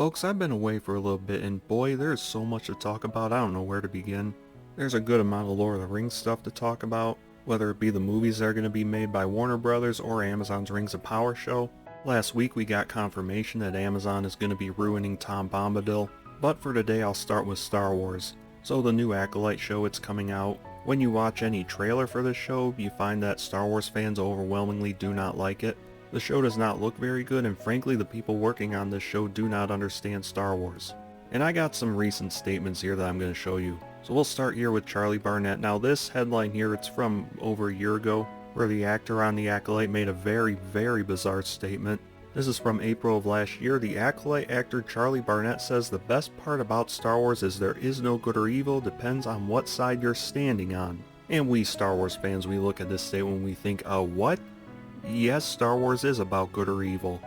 Folks, I've been away for a little bit and boy, there's so much to talk about, I don't know where to begin. There's a good amount of Lord of the Rings stuff to talk about, whether it be the movies that are going to be made by Warner Brothers or Amazon's Rings of Power show. Last week we got confirmation that Amazon is going to be ruining Tom Bombadil, but for today I'll start with Star Wars. So the new Acolyte show, it's coming out. When you watch any trailer for this show, you find that Star Wars fans overwhelmingly do not like it. The show does not look very good, and frankly the people working on this show do not understand Star Wars. And I got some recent statements here that I'm going to show you. So we'll start here with Charlie Barnett. Now this headline here, it's from over a year ago, where the actor on The Acolyte made a very bizarre statement. This is from April of last year. The Acolyte actor Charlie Barnett says the best part about Star Wars is there is no good or evil, depends on what side you're standing on. And we Star Wars fans, we look at this statement and we think, what? Yes, Star Wars is about good or evil.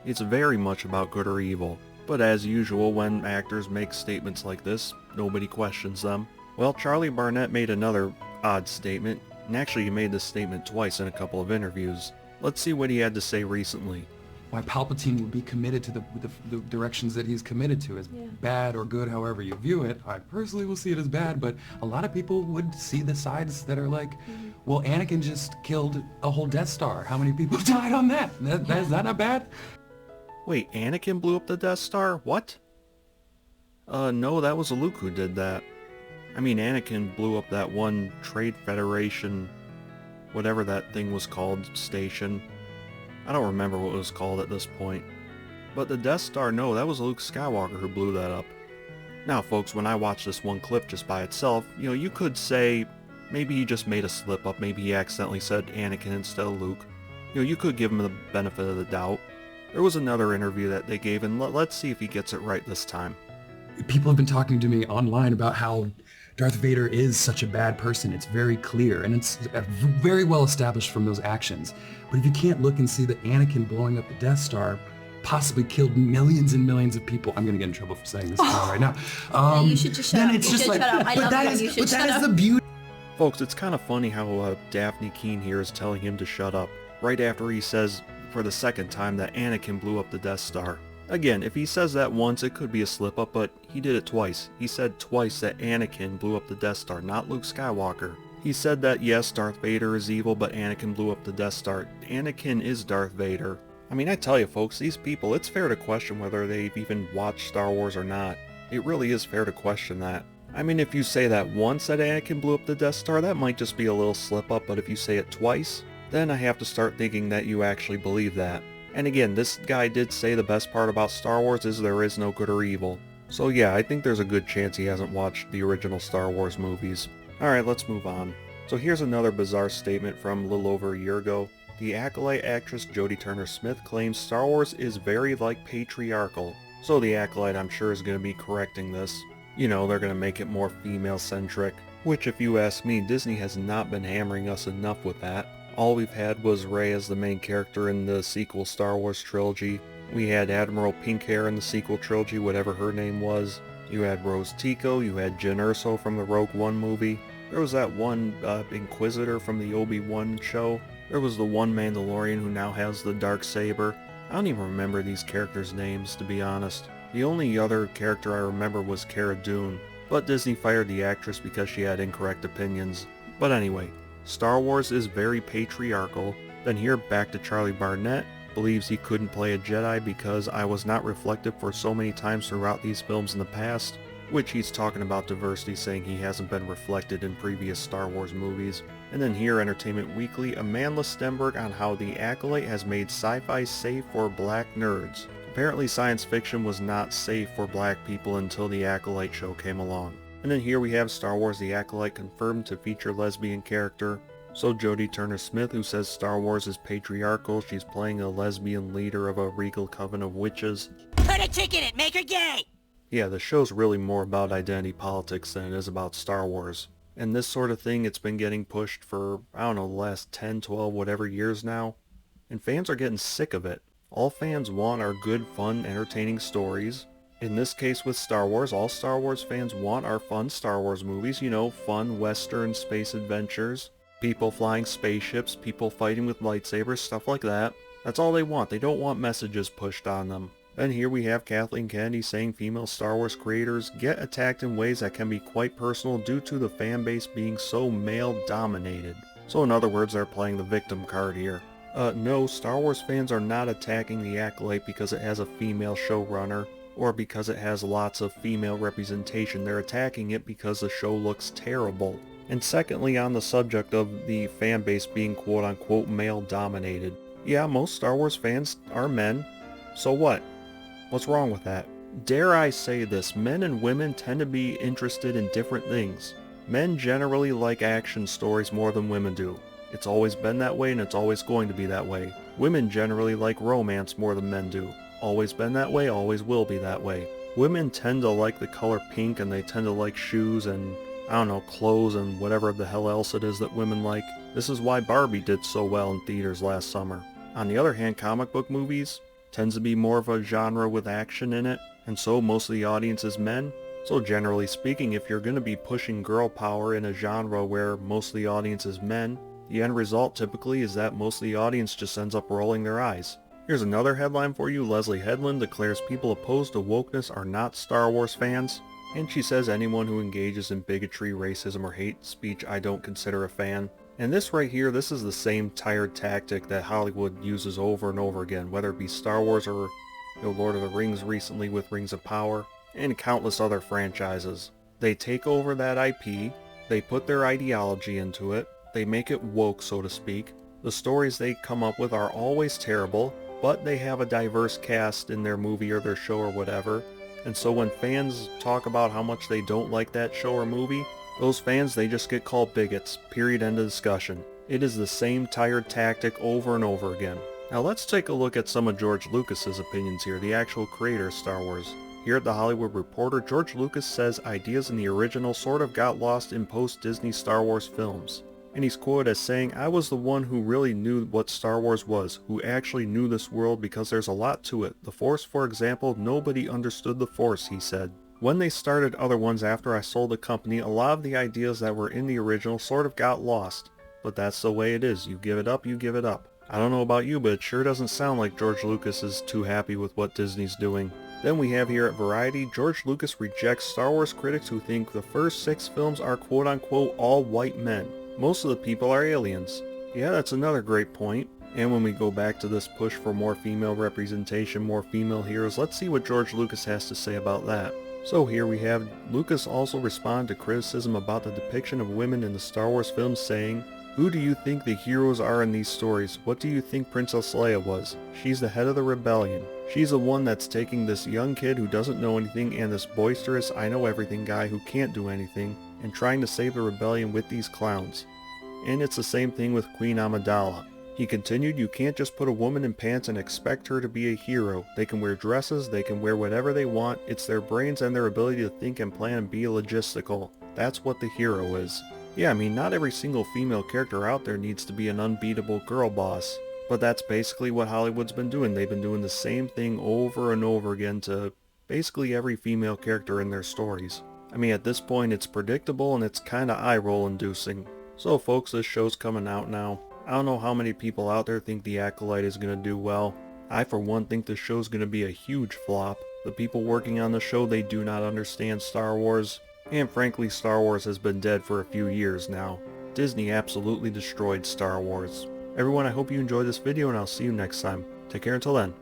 It's very much about good or evil. But as usual, when actors make statements like this, nobody questions them. Well, Charlie Barnett made another odd statement, and actually he made this statement twice in a couple of interviews. Let's see what he had to say recently. Why Palpatine would be committed to the directions that he's committed to, as bad or good, however you view it. I personally will see it as bad, but a lot of people would see the sides that are like, well, Anakin just killed a whole Death Star. How many people died on that? Is that not bad? Wait, Anakin blew up the Death Star? What? No, that was Luke who did that. I mean, Anakin blew up that one Trade Federation, whatever that thing was called, station. I don't remember what it was called at this point. But the Death Star, no, that was Luke Skywalker who blew that up. Now folks, when I watch this one clip just by itself, you could say, maybe he just made a slip up, maybe he accidentally said Anakin instead of Luke. You could give him the benefit of the doubt. There was another interview that they gave, and let's see if he gets it right this time. People have been talking to me online about how Darth Vader is such a bad person. It's very clear, and it's very well established from those actions. But if you can't look and see that Anakin blowing up the Death Star possibly killed millions and millions of people, I'm going to get in trouble for saying this right now. You should just shut up. It's just like, shut up. I love you. You should shut that up. is the beauty. Folks, it's kind of funny how Daphne Keene here is telling him to shut up, right after he says for the second time that Anakin blew up the Death Star. Again, if he says that once, it could be a slip-up, but he did it twice. He said twice that Anakin blew up the Death Star, not Luke Skywalker. He said that, yes, Darth Vader is evil, but Anakin blew up the Death Star. Anakin is Darth Vader. I mean, I tell you folks, these people, it's fair to question whether they've even watched Star Wars or not. It really is fair to question that. I mean, if you say that once that Anakin blew up the Death Star, that might just be a little slip-up, but if you say it twice, then I have to start thinking that you actually believe that. And again, this guy did say the best part about Star Wars is there is no good or evil. So yeah, I think there's a good chance he hasn't watched the original Star Wars movies. Alright, let's move on. So here's another bizarre statement from a little over a year ago. The Acolyte actress Jodie Turner-Smith claims Star Wars is very patriarchal. So the Acolyte, I'm sure, is going to be correcting this. They're going to make it more female-centric. Which, if you ask me, Disney has not been hammering us enough with that. All we've had was Rey as the main character in the sequel Star Wars trilogy. We had Admiral Pinkhair in the sequel trilogy, whatever her name was. You had Rose Tico, you had Jyn Erso from the Rogue One movie. There was that one Inquisitor from the Obi-Wan show. There was the one Mandalorian who now has the Darksaber. I don't even remember these characters' names, to be honest. The only other character I remember was Cara Dune, but Disney fired the actress because she had incorrect opinions. But anyway, Star Wars is very patriarchal. Then here, back to Charlie Barnett, believes he couldn't play a Jedi because I was not reflected for so many times throughout these films in the past, which he's talking about diversity, saying he hasn't been reflected in previous Star Wars movies. And then here, Entertainment Weekly, Amanda Stenberg on how The Acolyte has made sci-fi safe for black nerds. Apparently science fiction was not safe for black people until The Acolyte show came along. And then here we have Star Wars The Acolyte confirmed to feature lesbian character. So Jodie Turner-Smith, who says Star Wars is patriarchal, she's playing a lesbian leader of a regal coven of witches. Put a chick in it, make her gay! Yeah, the show's really more about identity politics than it is about Star Wars. And this sort of thing, it's been getting pushed for, I don't know, the last 10, 12, whatever years now. And fans are getting sick of it. All fans want are good, fun, entertaining stories. In this case with Star Wars, all Star Wars fans want are fun Star Wars movies, fun Western space adventures. People flying spaceships, people fighting with lightsabers, stuff like that. That's all they want. They don't want messages pushed on them. And here we have Kathleen Kennedy saying female Star Wars creators get attacked in ways that can be quite personal due to the fan base being so male dominated. So in other words, they're playing the victim card here. No, Star Wars fans are not attacking the Acolyte because it has a female showrunner, or because it has lots of female representation. They're attacking it because the show looks terrible. And secondly, on the subject of the fan base being quote-unquote male-dominated. Yeah, most Star Wars fans are men. So what? What's wrong with that? Dare I say this, men and women tend to be interested in different things. Men generally like action stories more than women do. It's always been that way and it's always going to be that way. Women generally like romance more than men do. Always been that way, always will be that way. Women tend to like the color pink and they tend to like shoes and, I don't know, clothes and whatever the hell else it is that women like. This is why Barbie did so well in theaters last summer. On the other hand, comic book movies tends to be more of a genre with action in it, and so most of the audience is men. So generally speaking, if you're going to be pushing girl power in a genre where most of the audience is men, the end result typically is that most of the audience just ends up rolling their eyes. Here's another headline for you. Leslie Headland declares people opposed to wokeness are not Star Wars fans. And she says anyone who engages in bigotry, racism, or hate speech I don't consider a fan. And this right here, this is the same tired tactic that Hollywood uses over and over again, whether it be Star Wars or Lord of the Rings recently with Rings of Power, and countless other franchises. They take over that IP, they put their ideology into it, they make it woke, so to speak. The stories they come up with are always terrible, but they have a diverse cast in their movie or their show or whatever. And so when fans talk about how much they don't like that show or movie, those fans, they just get called bigots. Period. End of discussion. It is the same tired tactic over and over again. Now let's take a look at some of George Lucas's opinions here, the actual creator of Star Wars. Here at The Hollywood Reporter, George Lucas says ideas in the original sort of got lost in post-Disney Star Wars films. And he's quoted as saying, "I was the one who really knew what Star Wars was, who actually knew this world because there's a lot to it. The Force, for example, nobody understood the Force," he said. "When they started other ones after I sold the company, a lot of the ideas that were in the original sort of got lost. But that's the way it is. You give it up, you give it up." I don't know about you, but it sure doesn't sound like George Lucas is too happy with what Disney's doing. Then we have here at Variety, George Lucas rejects Star Wars critics who think the first 6 films are quote-unquote all white men. Most of the people are aliens. Yeah, that's another great point. And when we go back to this push for more female representation, more female heroes, let's see what George Lucas has to say about that. So here we have Lucas also respond to criticism about the depiction of women in the Star Wars films, saying, "Who do you think the heroes are in these stories? What do you think Princess Leia was? She's the head of the rebellion. She's the one that's taking this young kid who doesn't know anything and this boisterous I know everything guy who can't do anything and trying to save the rebellion with these clowns. And it's the same thing with Queen Amidala." He continued, "You can't just put a woman in pants and expect her to be a hero. They can wear dresses, they can wear whatever they want. It's their brains and their ability to think and plan and be logistical. That's what the hero is." Yeah, I mean, not every single female character out there needs to be an unbeatable girl boss. But that's basically what Hollywood's been doing. They've been doing the same thing over and over again to basically every female character in their stories. I mean, at this point, it's predictable and it's kinda eye-roll inducing. So folks, this show's coming out now. I don't know how many people out there think The Acolyte is going to do well. I for one think the show's going to be a huge flop. The people working on the show, they do not understand Star Wars. And frankly, Star Wars has been dead for a few years now. Disney absolutely destroyed Star Wars. Everyone, I hope you enjoyed this video and I'll see you next time. Take care until then.